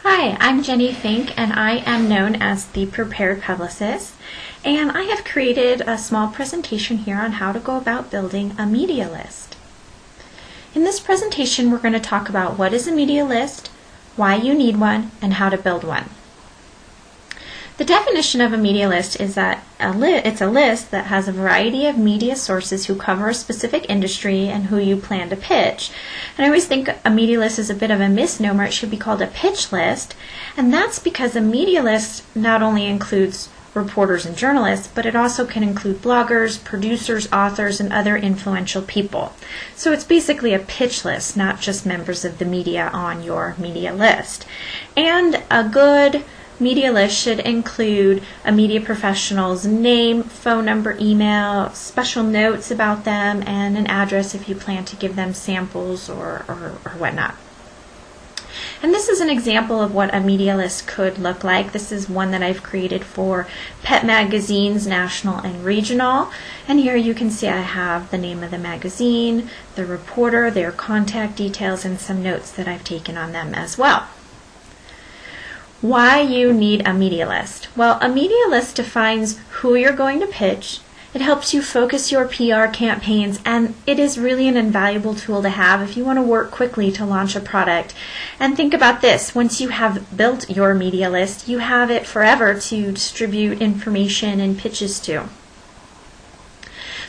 Hi, I'm Jenny Fink, and I am known as the Prepared Publicist, and I have created a small presentation here on how to go about building a media list. In this presentation, we're going to talk about what is a media list, why you need one, and how to build one. The definition of a media list is that it's a list that has a variety of media sources who cover a specific industry and who you plan to pitch. And I always think a media list is a bit of a misnomer. It should be called a pitch list, and that's because a media list not only includes reporters and journalists, but it also can include bloggers, producers, authors, and other influential people. So it's basically a pitch list, not just members of the media on your media list. And a good media list should include a media professional's name, phone number, email, special notes about them, and an address if you plan to give them samples or whatnot. And this is an example of what a media list could look like. This is one that I've created for pet magazines, national and regional. And here you can see I have the name of the magazine, the reporter, their contact details, and some notes that I've taken on them as well. Why you need a media list? Well, a media list defines who you're going to pitch. It helps you focus your PR campaigns, and it is really an invaluable tool to have if you want to work quickly to launch a product. And think about this, once you have built your media list, you have it forever to distribute information and pitches to.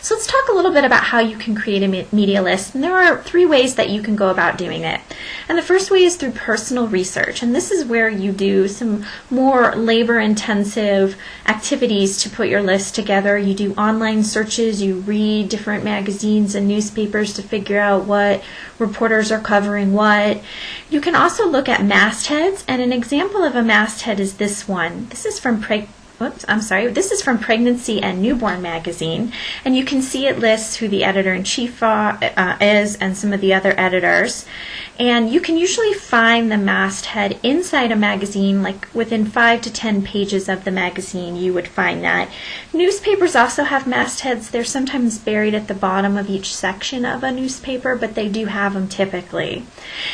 So let's talk a little bit about how you can create a media list. And there are 3 ways that you can go about doing it. And the first way is through personal research. And this is where you do some more labor-intensive activities to put your list together. You do online searches, you read different magazines and newspapers to figure out what reporters are covering what. You can also look at mastheads, and an example of a masthead is this one. This is from Pregnancy and Newborn magazine, and you can see it lists who the editor-in-chief is and some of the other editors. And you can usually find the masthead inside a magazine, like within 5 to 10 pages of the magazine you would find that. Newspapers also have mastheads. They're sometimes buried at the bottom of each section of a newspaper, but they do have them typically.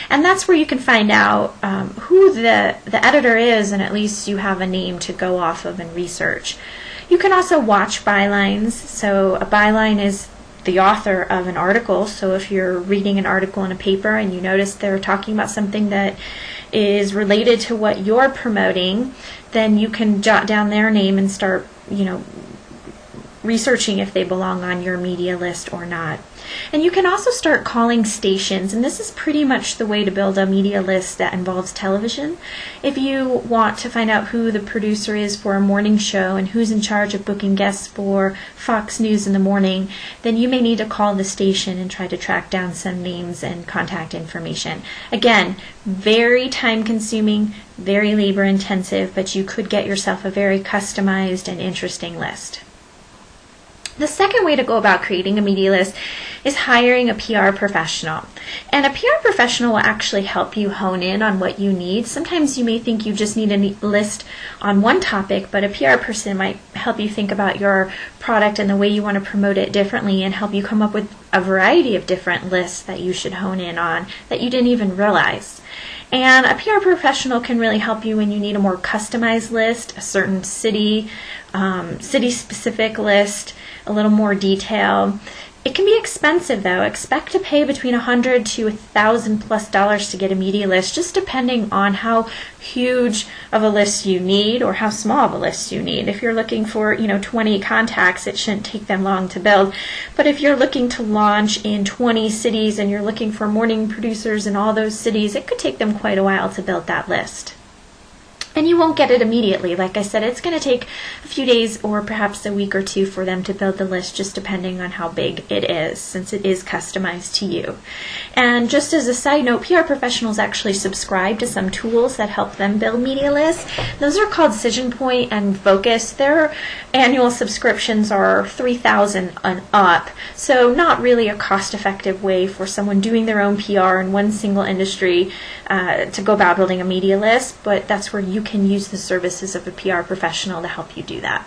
And that's where you can find out who the editor is, and at least you have a name to go off of and research. You can also watch bylines. So a byline is the author of an article. So if you're reading an article in a paper and you notice they're talking about something that is related to what you're promoting, then you can jot down their name and start, researching if they belong on your media list or not. And you can also start calling stations, and this is pretty much the way to build a media list that involves television. If you want to find out who the producer is for a morning show and who's in charge of booking guests for Fox News in the morning, then you may need to call the station and try to track down some names and contact information. Again, very time-consuming, very labor-intensive, but you could get yourself a very customized and interesting list. The second way to go about creating a media list is hiring a PR professional. And a PR professional will actually help you hone in on what you need. Sometimes you may think you just need a list on one topic, but a PR person might help you think about your product and the way you want to promote it differently and help you come up with a variety of different lists that you should hone in on that you didn't even realize. And a PR professional can really help you when you need a more customized list, a certain city-specific list, a little more detail. It can be expensive though. Expect to pay between $100 to $1,000+ to get a media list, just depending on how huge of a list you need or how small of a list you need. If you're looking for 20 contacts, it shouldn't take them long to build. But if you're looking to launch in 20 cities and you're looking for morning producers in all those cities, it could take them quite a while to build that list. And you won't get it immediately. Like I said, it's going to take a few days or perhaps a week or 2 for them to build the list, just depending on how big it is, since it is customized to you. And just as a side note, PR professionals actually subscribe to some tools that help them build media lists. Those are called Decision Point and Focus. Their annual subscriptions are $3,000 and up, so not really a cost-effective way for someone doing their own PR in one single industry to go about building a media list, but that's where you can use the services of a PR professional to help you do that.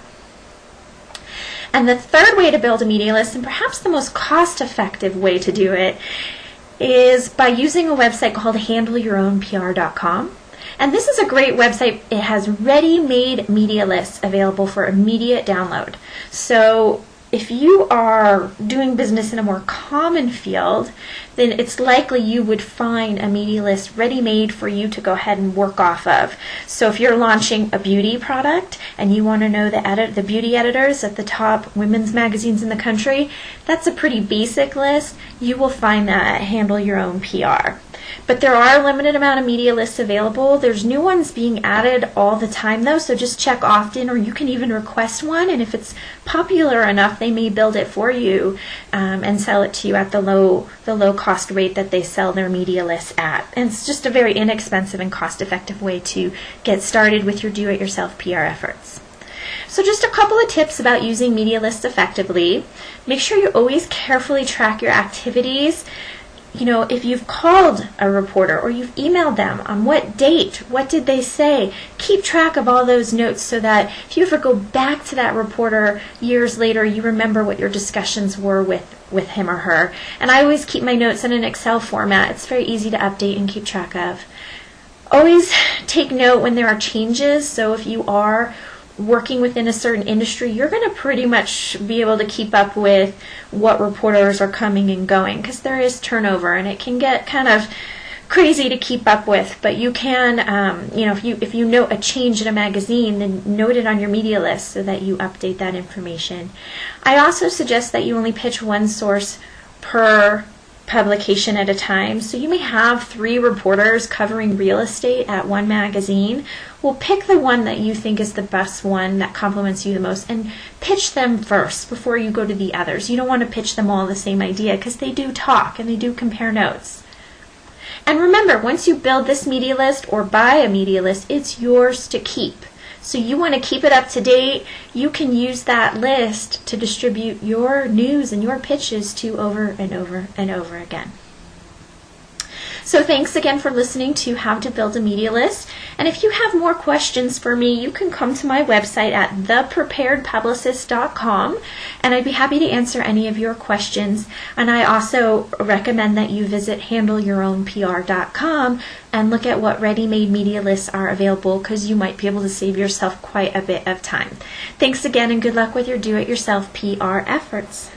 And the third way to build a media list, and perhaps the most cost-effective way to do it, is by using a website called handleyourownpr.com. And this is a great website. It has ready-made media lists available for immediate download. So if you are doing business in a more common field, then it's likely you would find a media list ready-made for you to go ahead and work off of. So if you're launching a beauty product and you want to know the beauty editors at the top women's magazines in the country, that's a pretty basic list. You will find that at Handle Your Own PR. But there are a limited amount of media lists available. There's new ones being added all the time though, so just check often, or you can even request one, and if it's popular enough, they may build it for you and sell it to you at the low cost rate that they sell their media lists at. And it's just a very inexpensive and cost-effective way to get started with your do-it-yourself PR efforts. So just a couple of tips about using media lists effectively. Make sure you always carefully track your activities. You know, if you've called a reporter or you've emailed them, on what date, what did they say, keep track of all those notes so that if you ever go back to that reporter years later, you remember what your discussions were with him or her. And I always keep my notes in an Excel format. It's very easy to update and keep track of. Always take note when there are changes. So if you are working within a certain industry, you're going to pretty much be able to keep up with what reporters are coming and going, because there is turnover and it can get kind of crazy to keep up with. But you can, if you note a change in a magazine, then note it on your media list so that you update that information. I also suggest that you only pitch one source per publication at a time. So you may have 3 reporters covering real estate at one magazine. Well, pick the one that you think is the best one that complements you the most and pitch them first before you go to the others. You don't want to pitch them all the same idea, because they do talk and they do compare notes. And remember, once you build this media list or buy a media list, it's yours to keep. So you want to keep it up to date. You can use that list to distribute your news and your pitches to over and over and over again. So thanks again for listening to How to Build a Media List. And if you have more questions for me, you can come to my website at thepreparedpublicist.com, and I'd be happy to answer any of your questions. And I also recommend that you visit handleyourownpr.com and look at what ready-made media lists are available, because you might be able to save yourself quite a bit of time. Thanks again, and good luck with your do-it-yourself PR efforts.